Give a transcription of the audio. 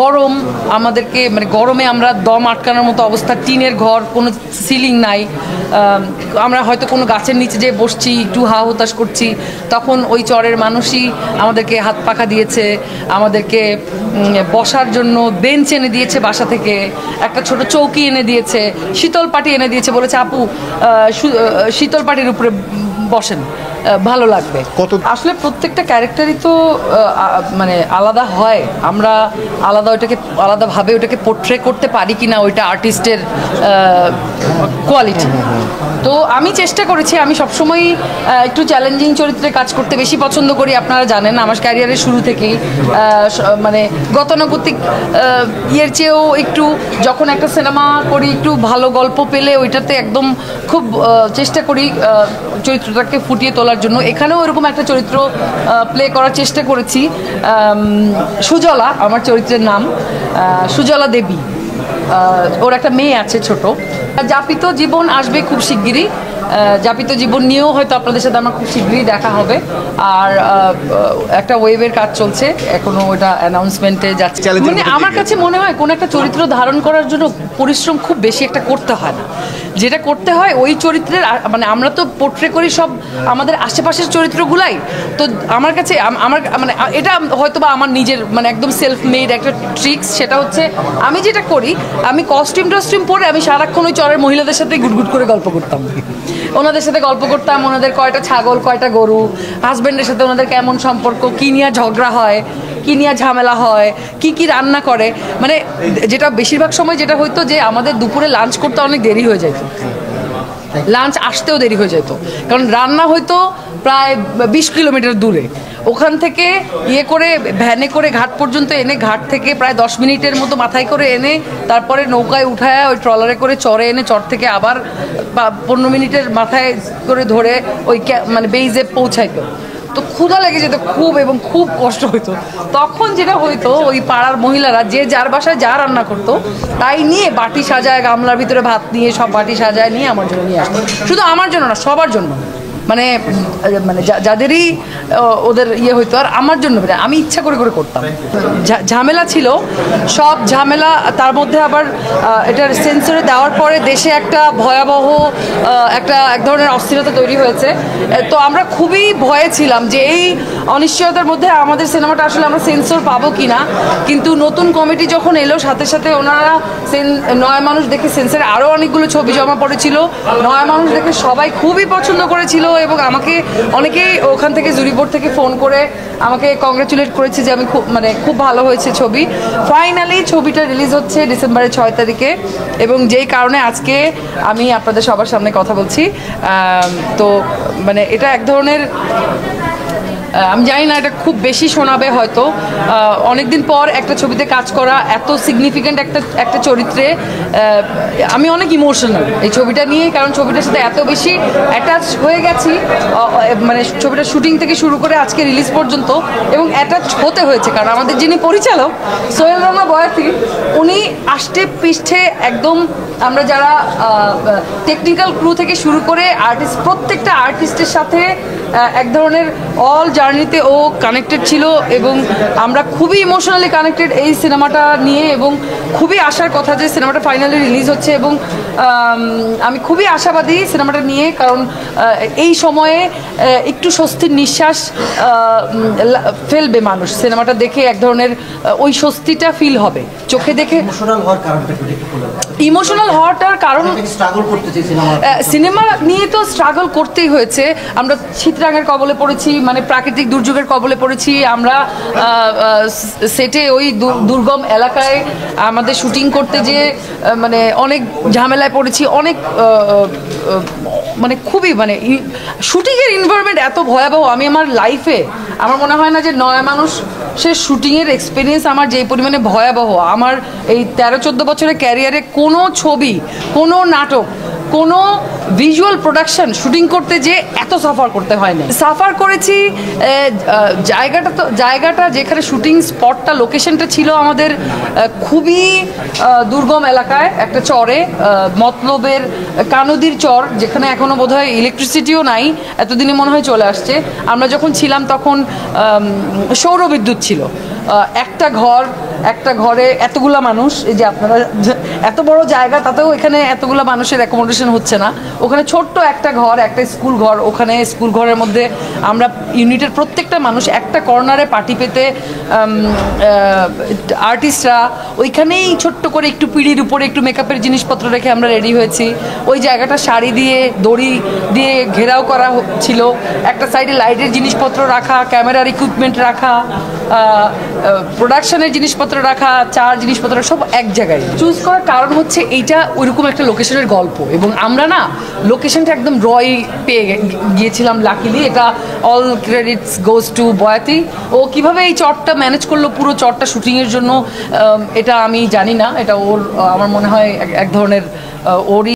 গরম আমাদেরকে মানে গরমে আমরা দম আটকানোর মতো অবস্থা, টিনের ঘর, কোনো সিলিং নাই, আমরা হয়তো কোনো গাছের নিচে যে বসছি, একটু হা হতাশ করছি, তখন ওই চরের মানুষই আমাদেরকে হাত পাখা দিয়েছে, আমাদেরকে বসার জন্য বেঞ্চ এনে দিয়েছে, বাসা থেকে একটা ছোট চৌকি এনে দিয়েছে, শীতল পাটি এনে দিয়েছে, বলেছে আপু শীতল পাটির উপরে বসেন, ভালো লাগবে। আসলে প্রত্যেকটা ক্যারেক্টারই তো মানে আলাদা হয়, আমরা আলাদাভাবে ওটাকে পোর্ট্রে করতে পারি কিনা ওইটা আর্টিস্টের কোয়ালিটি। তো আমি চেষ্টা করেছি, আমি সবসময় একটু চ্যালেঞ্জিং চরিত্রে কাজ করতে বেশি পছন্দ করি। আপনারা জানেন আমার ক্যারিয়ারের শুরু থেকেই মানে গতানুগতিক ইয়ের চেয়েও একটু, যখন একটা সিনেমা করি একটু ভালো গল্প পেলে ওইটাতে একদম খুব চেষ্টা করি চরিত্রটাকে ফুটিয়ে তোলার জন্য। এখানেও এরকম একটা চরিত্র প্লে করার চেষ্টা করেছি। সুজলা আমার চরিত্রের নাম, সুজলা দেবী। ওর একটা মেয়ে আছে ছোট। যাপিত জীবন আসবে খুব শিগগিরই, যাপিত জীবন নিয়েও হয়তো আপনাদের সাথে আমার খুব শীঘ্রই দেখা হবে। আর একটা ওয়েবের কাজ চলছে, এখনো ওটা অ্যানাউন্সমেন্টে যাচ্ছে। মানে আমার কাছে মনে হয় কোন একটা চরিত্র ধারণ করার জন্য পরিশ্রম খুব বেশি একটা করতে হয় না, যেটা করতে হয় ওই চরিত্রের, মানে আমরা তো পোর্ট্রে করি সব আমাদের আশেপাশের চরিত্রগুলাই। তো আমার কাছে আমার মানে এটা হয়তো বা আমার নিজের মানে একদম সেলফ মেড একটা ট্রিক্স, সেটা হচ্ছে আমি যেটা করি, আমি কস্টিউম পরে আমি সারাক্ষণ ওই চরের মহিলাদের সাথে গুটগুট করে গল্প করতাম, ওনাদের সাথে গল্প করতাম, ওনাদের কয়টা ছাগল কয়টা গরু, হাজব্যান্ডের সাথে ওনাদের কেমন সম্পর্ক, কী নিয়ে ঝগড়া হয়, কী নিয়ে ঝামেলা হয়, কি কি রান্না করে। মানে যেটা বেশিরভাগ সময় যেটা হইতো যে আমাদের দুপুরে লাঞ্চ করতে অনেক দেরি হয়ে যেত, লাঞ্চ আসতেও দেরি হয়ে যেত, কারণ রান্না হয়তো প্রায় 20 কিলোমিটার দূরে। ওখান থেকে ইয়ে করে ভ্যানে করে ঘাট পর্যন্ত এনে, ঘাট থেকে প্রায় 10 মিনিটের মতো মাথায় করে এনে, তারপরে নৌকায় উঠায় ওই ট্রলারে করে চরে এনে, চর থেকে আবার 15 মিনিটের মাথায় করে ধরে ওই মানে বেইজে পৌঁছাইতো। তো ক্ষুধা লেগে যেত খুব, এবং খুব কষ্ট হইতো। তখন যেটা হইতো, ওই পাড়ার মহিলারা যে যার বাসায় যা রান্না করতো তাই নিয়ে বাটি সাজায়, গামলার ভিতরে ভাত নিয়ে সব বাটি সাজায় নিয়ে আমার জন্য নিয়ে আসতো। শুধু আমার জন্য না, সবার জন্য, মানে মানে যাদেরই ওদের ইয়ে হইতো। আর আমার জন্য আমি ইচ্ছা করে করে করতাম। ঝামেলা ছিল, সব ঝামেলা, তার মধ্যে আবার এটার সেন্সরে দেওয়ার পরে দেশে একটা ভয়াবহ এক ধরনের অস্থিরতা তৈরি হয়েছে। তো আমরা খুবই ভয়ে ছিলাম যে এই অনিশ্চয়তার মধ্যে আমাদের সিনেমাটা আসলে আমরা সেন্সর পাবো কি না। কিন্তু নতুন কমিটি যখন এলো, সাথে সাথে ওনারা নয় মানুষ দেখে সেন্সরে আরও অনেকগুলো ছবি জমা পড়েছিল, নয় মানুষ দেখে সবাই খুবই পছন্দ করেছিল, এবং আমাকে অনেকেই ওখান থেকে জুরি বোর্ড থেকে ফোন করে আমাকে কংগ্রাচুলেট করেছে যে আমি খুব ভালো হয়েছে ছবি। ফাইনালি ছবিটা রিলিজ হচ্ছে ডিসেম্বরের 6 তারিখে, এবং যেই কারণে আজকে আমি আপনাদের সবার সামনে কথা বলছি। তো মানে এটা এক ধরনের, আমি জানি না এটা খুব বেশি শোনাবে হয়তো, অনেকদিন পর একটা ছবিতে কাজ করা, এত সিগনিফিক্যান্ট একটা চরিত্রে আমি অনেক ইমোশনাল এই ছবিটা নিয়ে, কারণ ছবিটার সাথে এত বেশি অ্যাটাচ হয়ে গেছি, মানে ছবিটা শুটিং থেকে শুরু করে আজকে রিলিজ পর্যন্ত, এবং অ্যাটাচ হতে হয়েছে কারণ আমাদের যিনি পরিচালক সোহেল রানা বয়াতি, উনি আষ্টে পৃষ্ঠে একদম, আমরা যারা টেকনিক্যাল ক্রু থেকে শুরু করে আর্টিস্ট, প্রত্যেকটা আর্টিস্টের সাথে এক ধরনের অল জার্নিতে ও কানেক্টেড ছিল, এবং আমরা খুবই ইমোশনালি কানেক্টেড এই সিনেমাটা নিয়ে, এবং খুবই আশার কথা যে সিনেমাটা ফাইনালি রিলিজ হচ্ছে। এবং আমি খুবই আশাবাদী সিনেমাটা নিয়ে, কারণ এই সময়ে একটু স্বস্তির নিঃশ্বাস ফেলবে মানুষ সিনেমাটা দেখে, এক ধরনের ওই স্বস্তিটা ফিল হবে চোখে দেখে। ইমোশনাল হওয়াটার কারণ সিনেমা নিয়ে তো স্ট্রাগল করতেই হয়েছে। আমরা শীতরাঙের কবলে পড়েছি, মানে প্রাকৃতিক দুর্যোগের কবলে পড়েছি, আমরা সেটে ওই দুর্গম এলাকায় আমাদের শুটিং করতে যে মানে অনেক ঝামেলায় পড়েছি, অনেক মানে খুবই মানে শুটিংয়ের এনভায়রনমেন্ট এত ভয়াবহ, আমি আমার লাইফে আমার মনে হয় না যে নয় মানুষের শুটিংয়ের এক্সপিরিয়েন্স আমার যেই পরিমাণে ভয়াবহ, আমার এই 13-14 বছরের ক্যারিয়ারে কোনো ছবি, কোনো নাটক, কোনো ভিজুয়াল প্রোডাকশন শুটিং করতে যে এত সাফার করতে হয়নি। সাফার করেছি জায়গাটা যেখানে শুটিং স্পটটা লোকেশনটা ছিল আমাদের খুবই দুর্গম এলাকায় একটা চরে, মতলবের কানদীর চর, যেখানে এখনো বোধহয় ইলেকট্রিসিটিও নাই, এতদিনে মনে হয় চলে আসছে। আমরা যখন ছিলাম তখন সৌরবিদ্যুৎ ছিল। একটা ঘরে এতগুলা মানুষ, এই যে আপনারা এত বড় জায়গা তাতেও এখানে এতগুলা মানুষের অ্যাকোমোডেশন হচ্ছে না। ওখানে ছোট্ট একটা ঘর, একটা স্কুল ঘর, ওখানে স্কুল ঘরের মধ্যে আমরা ইউনিটের প্রত্যেকটা মানুষ একটা কর্নারে পার্টি পেতে, আর্টিস্টরা ওইখানেই ছোট্ট করে একটু পিঁড়ির উপরে একটু মেকআপের জিনিসপত্র রেখে আমরা রেডি হয়েছি। ওই জায়গাটা শাড়ি দিয়ে দড়ি দিয়ে ঘেরাও করা ছিল, একটা সাইডে লাইটের জিনিসপত্র রাখা, ক্যামেরার ইকুইপমেন্ট রাখা, প্রোডাকশনের জিনিসপত্র রাখা, চার জিনিসপত্র সব এক জায়গায়। চুজ করার কারণ হচ্ছে এইটা ওইরকম একটা লোকেশনের গল্প, এবং আমরা না লোকেশনটা একদম পেয়ে গিয়েছিলাম লাকিলি। এটা অল ক্রেডিটস গোজ টু বয়াতি। ও কিভাবে এই চটটা ম্যানেজ করলো পুরো চটটা শুটিংয়ের জন্য, এটা আমি জানি না, এটা ওর আমার মনে হয় এক ধরনের ওরই